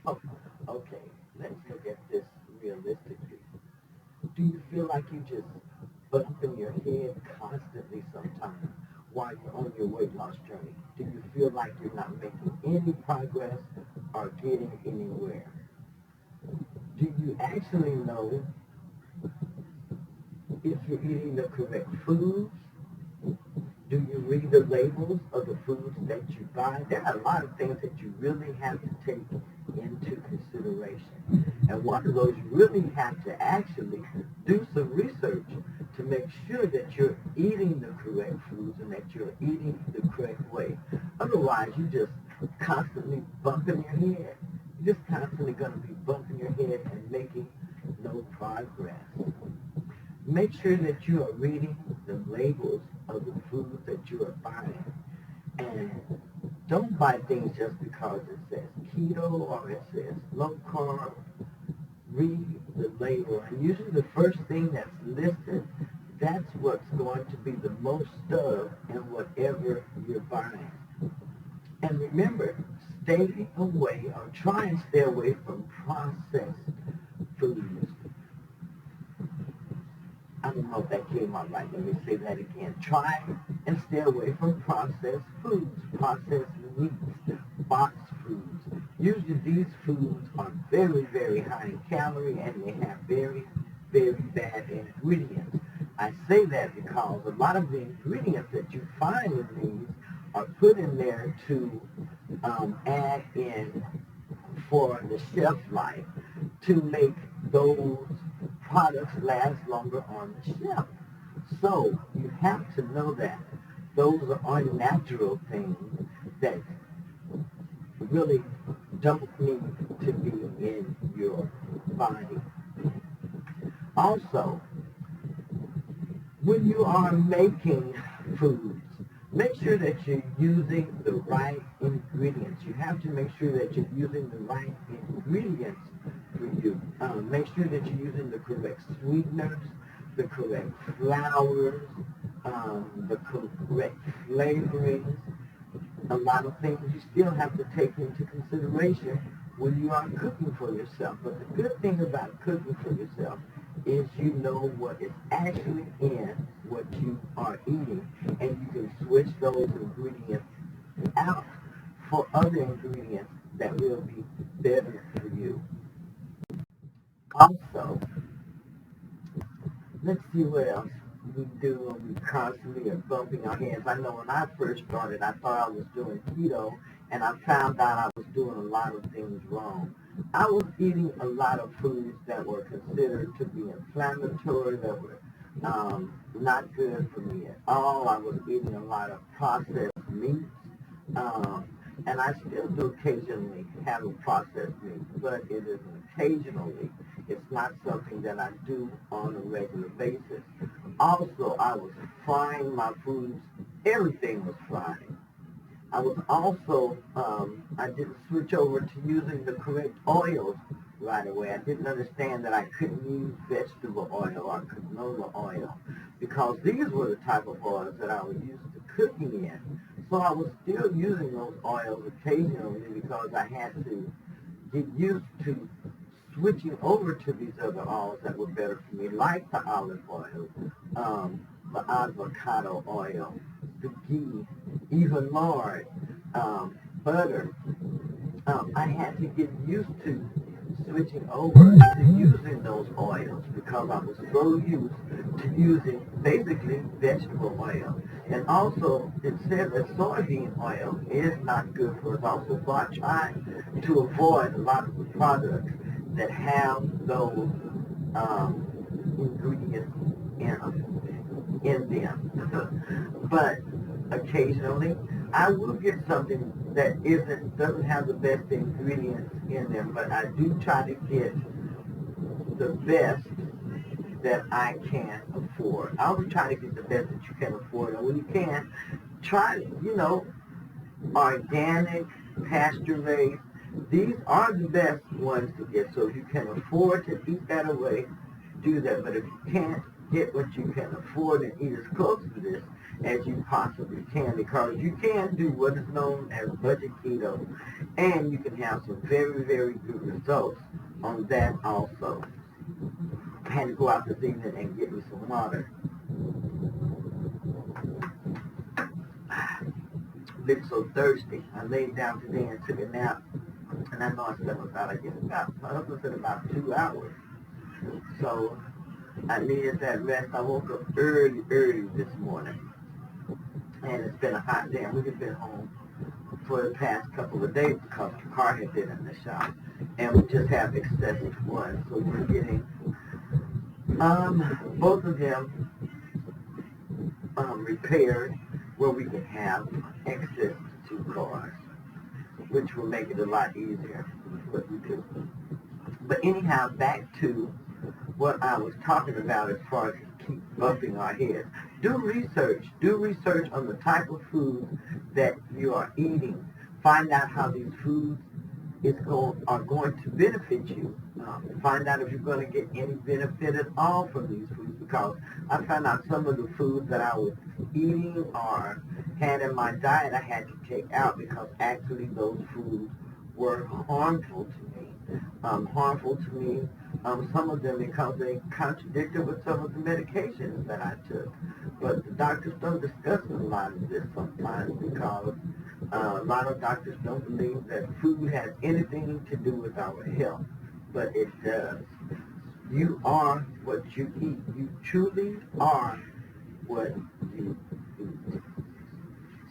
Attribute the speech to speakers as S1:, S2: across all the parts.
S1: Oh, okay. Let's look at this realistically. Do you feel like you just bumping your head constantly sometimes while you're on your weight loss journey? Do you feel like you're not making any progress or getting anywhere? Do you actually know if you're eating the correct foods? Do you read the labels of the foods that you buy? There are a lot of things that you really have to take into consideration. And one of those, you really have to actually do some research to make sure that you're eating the correct foods and that you're eating the correct way. Otherwise, you just constantly bumping your head. You're just constantly going to be bumping your head and making no progress. Make sure that you are reading the labels of the foods that you are buying. And don't buy things just because it says keto or it says low carb. Read the label. And usually the first thing that's listed, that's what's going to be the most of in whatever you're buying. And remember, stay away or try and stay away from processed foods. I don't know if that came out right. Let me say that again. Try and stay away from processed foods, processed meats, boxed foods. Usually these foods are very, very high in calorie and they have very, very bad ingredients. I say that because a lot of the ingredients that you find in these are put in there to add in for the shelf life to make those products last longer on the shelf. So you have to know that those are unnatural things that really don't need to be in your body. Also, when you are making foods, make sure that you're using the right ingredients. You have to make sure that you're using the right ingredients for you. Make sure that you're using the correct sweeteners, the correct flours, the correct flavorings. A lot of things you still have to take into consideration when you are cooking for yourself. But the good thing about cooking for yourself is you know what is actually in what you are eating, and you can switch those ingredients out for other ingredients that will be better for you. Also, let's see what else we do when we constantly are bumping our heads. I know when I first started, I thought I was doing keto, and I found out I was doing a lot of things wrong. I was eating a lot of foods that were considered to be inflammatory, that were not good for me at all. I was eating a lot of processed meats, um, and I still do occasionally have a processed meat, but it is occasionally. It's not something that I do on a regular basis. Also, I was frying my foods. Everything was fried. I was also, I didn't switch over to using the correct oils right away. I didn't understand that I couldn't use vegetable oil or canola oil because these were the type of oils that I was used to cooking in. So I was still using those oils occasionally because I had to get used to switching over to these other oils that were better for me, like the olive oil, the avocado oil, the ghee, even lard, butter. I had to get used to switching over to using those oils because I was so used to using basically vegetable oil. And also, it said that soybean oil is not good for us also. So I try to avoid a lot of the products that have those ingredients in them. But occasionally, I will get something that doesn't have the best ingredients in them, but I do try to get the best that I can afford. I always try to get the best that you can afford, and when you can, try, organic, pasture-raised. These are the best ones to get. So if you can afford to eat that away, do that. But if you can't, get what you can afford and eat as close to this as you possibly can, because you can do what is known as budget keto, and you can have some very, very good results on that also. I had to go out this evening and get me some water. I've been so thirsty. I laid down today and took a nap, and I know I slept about, I guess, my husband said about 2 hours. So I needed that rest. I woke up early this morning, and it's been a hot day. We've been home for the past couple of days because the car had been in the shop, and we just have excessive ones. So we're getting both of them repaired where we can have access to 2 cars, which will make it a lot easier what we do. But anyhow, back to what I was talking about as far as keep bumping our heads. Do research on the type of food that you are eating. Find out how these foods are going to benefit you. Find out if you're going to get any benefit at all from these foods, because I found out some of the foods that I was eating or had in my diet I had to take out because actually those foods were harmful to me. Some of them because they contradicted with some of the medications that I took. But the doctors don't discuss a lot of this sometimes because a lot of doctors don't believe that food has anything to do with our health, but it does. You are what you eat. You truly are what you eat.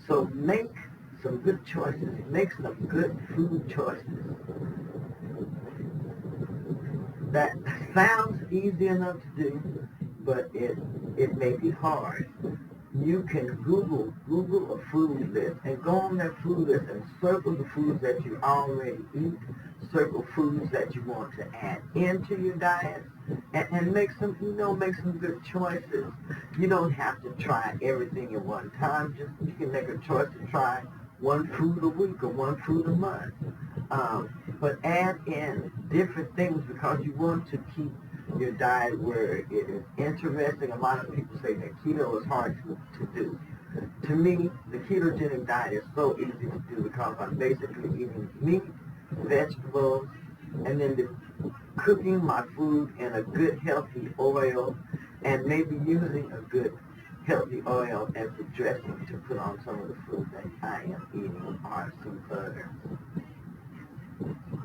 S1: So make some good choices. Make some good food choices. That sounds easy enough to do, but it may be hard. You can Google a food list and go on that food list and circle the foods that you already eat, circle foods that you want to add into your diet, and make some good choices. You don't have to try everything at one time. You can make a choice to try one food a week or one food a month. But add in different things because you want to keep your diet where it is interesting. A lot of people say that keto is hard to do. To me, the ketogenic diet is so easy to do because I'm basically eating meat, vegetables, and then cooking my food in a good healthy oil, and maybe using a good healthy oil as a dressing to put on some of the food that I am eating or some butter.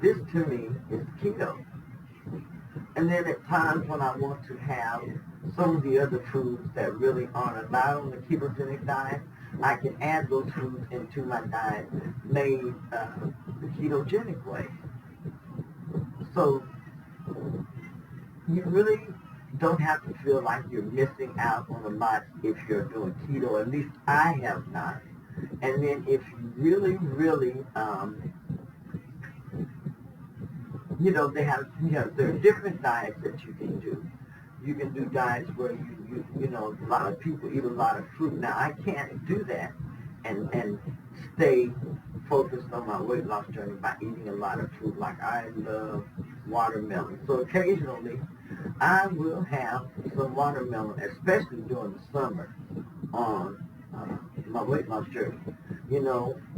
S1: This to me is keto. And then at times when I want to have some of the other foods that really aren't allowed on the ketogenic diet, I can add those foods into my diet made the ketogenic way. So you really don't have to feel like you're missing out on a lot if you're doing keto. At least I have not. And then if you really, there are different diets that you can do. You can do diets where a lot of people eat a lot of fruit. Now I can't do that and stay focused on my weight loss journey by eating a lot of fruit. Like I love watermelon. So occasionally I will have some watermelon, especially during the summer on my weight loss journey.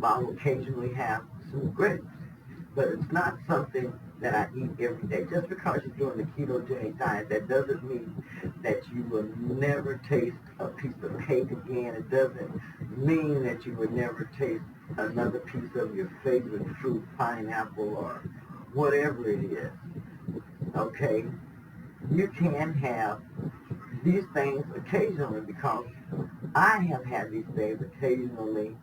S1: I'll occasionally have some grapes, but it's not something that I eat every day. Just because you're doing the ketogenic diet, that doesn't mean that you will never taste a piece of cake again. It doesn't mean that you will never taste another piece of your favorite fruit, pineapple, or whatever it is. Okay? You can have these things occasionally because I have had these things occasionally,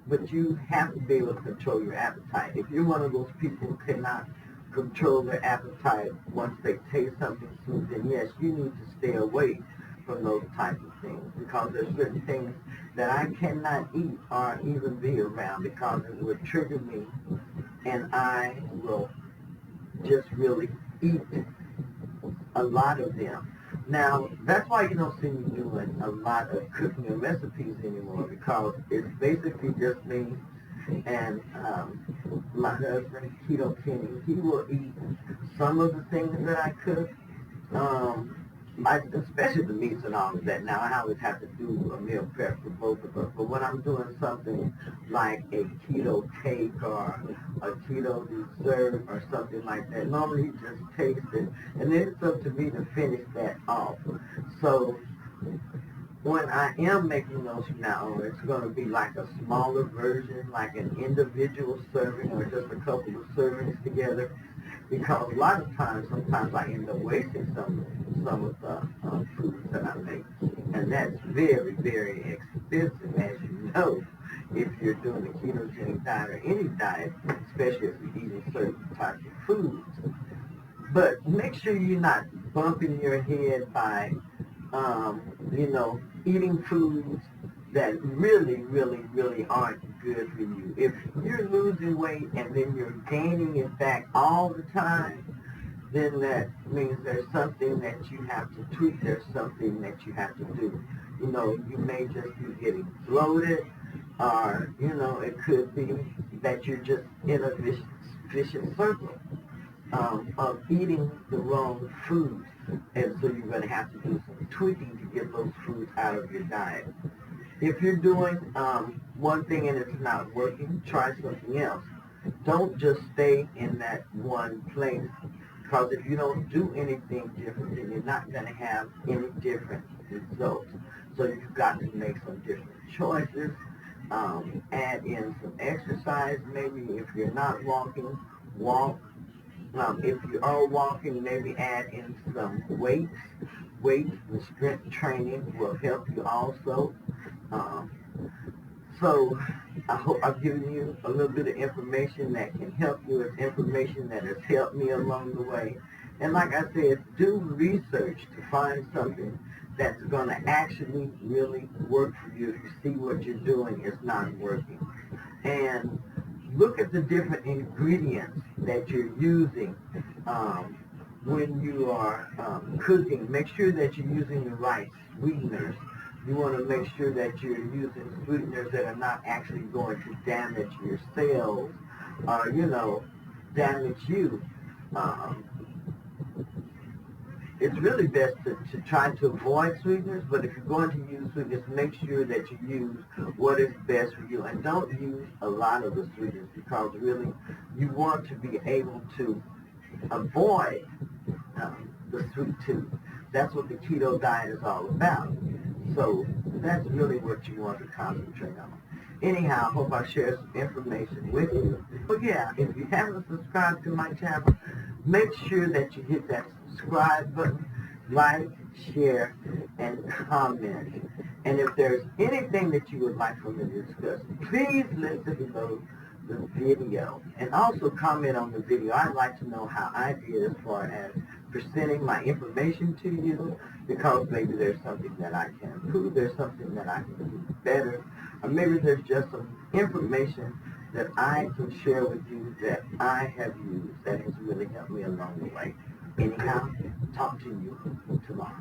S1: but you have to be able to control your appetite. If you're one of those people who cannot control their appetite once they taste something sweet, then yes, you need to stay away from those types of things because there's certain things that I cannot eat or even be around because it would trigger me and I will just really eat a lot of them. Now, that's why you don't see me doing a lot of cooking and recipes anymore because it's basically just me and my husband, Keto Kenny. He will eat some of the things that I cook, especially the meats and all of that. Now I always have to do a meal prep for both of us. But when I'm doing something like a keto cake or a keto dessert or something like that, normally you just taste it, and then it's up to me to finish that off. So when I am making those now, it's going to be like a smaller version, like an individual serving or just a couple of servings together. Because a lot of times, sometimes I end up wasting some of the foods that I make, and that's very, very expensive, as you know, if you're doing a ketogenic diet or any diet, especially if you're eating certain types of foods. But make sure you're not bumping your head by, eating foods that really, really, really aren't good for you. If you're losing weight and then you're gaining it back all the time, then that means there's something that you have to tweak. There's something that you have to do. You may just be getting bloated, or, it could be that you're just in a vicious circle of eating the wrong foods. And so you're going to have to do some tweaking to get those foods out of your diet. If you're doing one thing and it's not working, try something else. Don't just stay in that one place, because if you don't do anything different, then you're not going to have any different results. So you've got to make some different choices. Add in some exercise. Maybe if you're not walking, walk. If you are walking, maybe add in some weights. Weight and strength training will help you also. So I hope I've given you a little bit of information that can help you. It's information that has helped me along the way. And like I said, do research to find something that's going to actually really work for you. If you see what you're doing is not working. And look at the different ingredients that you're using when you are cooking. Make sure that you're using the right sweeteners. You want to make sure that you're using sweeteners that are not actually going to damage your cells or, damage you. It's really best to try to avoid sweeteners, but if you're going to use sweeteners, make sure that you use what is best for you. And don't use a lot of the sweeteners, because really you want to be able to avoid the sweet tooth. That's what the keto diet is all about. So that's really what you want to concentrate on. Anyhow, I hope I share some information with you. But yeah, if you haven't subscribed to my channel, make sure that you hit that subscribe button, like, share, and comment. And if there's anything that you would like for me to discuss, please listen below the video. And also comment on the video. I'd like to know how I did as far as presenting my information to you, because maybe there's something that I can improve, there's something that I can do better, or maybe there's just some information that I can share with you that I have used that has really helped me along the way. Anyhow, talk to you tomorrow.